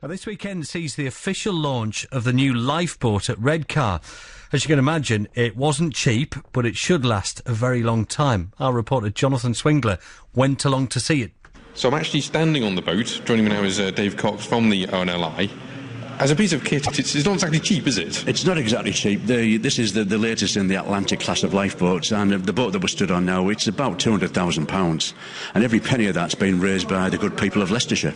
Now, this weekend sees the official launch of the new lifeboat at Redcar. As you can imagine, it wasn't cheap, but it should last a very long time. Our reporter Jonathan Swingler went along to see it. So I'm actually standing on the boat. Joining me now is Dave Cox from the RNLI. As a piece of kit, it's not exactly cheap, is it? It's not exactly cheap. This is the latest in the Atlantic class of lifeboats, and the boat that we're stood on now, it's about £200,000. And every penny of that's been raised by the good people of Leicestershire.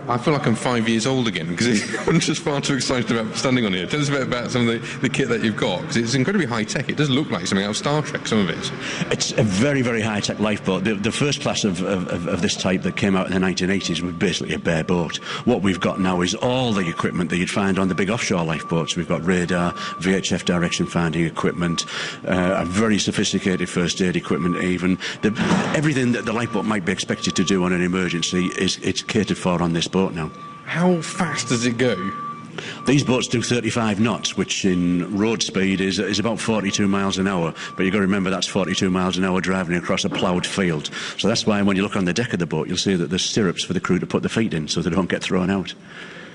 I feel like I'm 5 years old again, because I'm just far too excited about standing on here. Tell us a bit about some of the kit that you've got, because it's incredibly high-tech. It does look like something out of Star Trek, some of it. It's a very, very high-tech lifeboat. The first class of this type that came out in the 1980s was basically a bare boat. What we've got now is all the equipment that you'd find on the big offshore lifeboats. We've got radar, VHF direction-finding equipment, a very sophisticated first-aid equipment even. Everything that the lifeboat might be expected to do on an emergency it's catered for on this boat now. How fast does it go? These boats do 35 knots, which in road speed is about 42 miles an hour. But you've got to remember that's 42 miles an hour driving across a ploughed field. So that's why when you look on the deck of the boat, you'll see that there's stirrups for the crew to put their feet in so they don't get thrown out.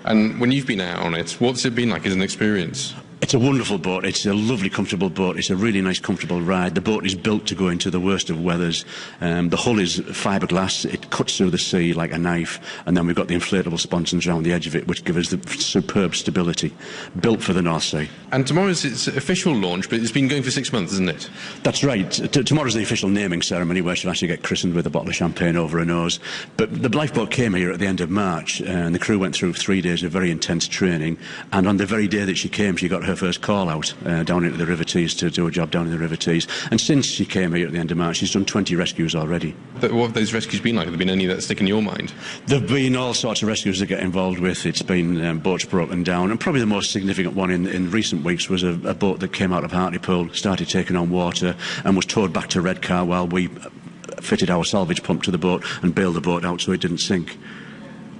And when you've been out on it, what's it been like as an experience? It's a wonderful boat. It's a lovely, comfortable boat. It's a really nice, comfortable ride. The boat is built to go into the worst of weathers. The hull is fiberglass. It cuts through the sea like a knife. And then we've got the inflatable sponsons around the edge of it, which give us the superb stability. Built for the North Sea. And tomorrow's its official launch, but it's been going for 6 months, isn't it? That's right. Tomorrow's the official naming ceremony, where she'll actually get christened with a bottle of champagne over her nose. But the lifeboat came here at the end of March, and the crew went through 3 days of very intense training. And on the very day that she came, she got her first call out down into the River Tees to do a job down in the River Tees. And since she came here at the end of March, she's done 20 rescues already. But what have those rescues been like? Have there been any that stick in your mind? There have been all sorts of rescues that get involved with. It's been boats broken down, and probably the most significant one in recent weeks was a boat that came out of Hartlepool, started taking on water, and was towed back to Redcar while we fitted our salvage pump to the boat and bailed the boat out so it didn't sink.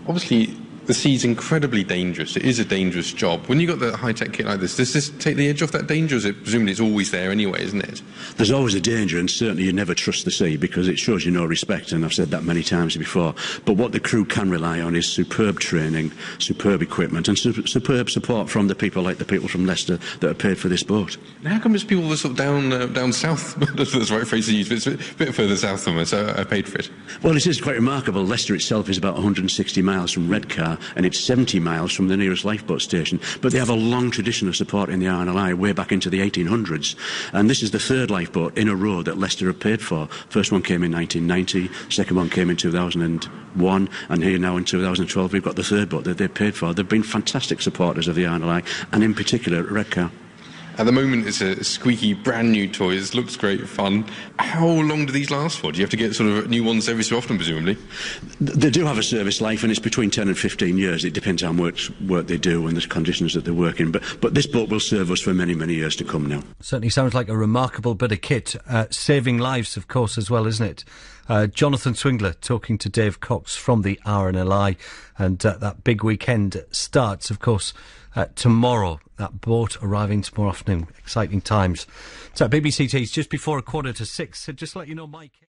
Obviously, the sea's incredibly dangerous. It is a dangerous job. When you've got the high-tech kit like this, does this take the edge off that danger? Or is it, presumably it's always there anyway, isn't it? There's always a danger, and certainly you never trust the sea because it shows you no respect, and I've said that many times before. But what the crew can rely on is superb training, superb equipment, and superb support from the people like the people from Leicester that are paid for this boat. Now, how come it's people that sort of down south, that's the right phrase to use, but it's a bit further south from us, are paid for it? Well, it is quite remarkable. Leicester itself is about 160 miles from Redcar, and it's 70 miles from the nearest lifeboat station. But they have a long tradition of support in the RNLI way back into the 1800s. And this is the third lifeboat in a row that Leicester have paid for. First one came in 1990, second one came in 2001, and here now in 2012 we've got the third boat that they've paid for. They've been fantastic supporters of the RNLI, and in particular at Redcar. At the moment, it's a squeaky, brand-new toy. It looks great fun. How long do these last for? Do you have to get sort of new ones every so often, presumably? They do have a service life, and it's between 10 and 15 years. It depends on how much work they do and the conditions that they work in. But this boat will serve us for many, many years to come now. Certainly sounds like a remarkable bit of kit. Saving lives, of course, as well, isn't it? Jonathan Swingler talking to Dave Cox from the RNLI. And that big weekend starts, of course, tomorrow. That boat arriving tomorrow afternoon. Exciting times. So BBC T's just before 6:15. So just let you know, Mike.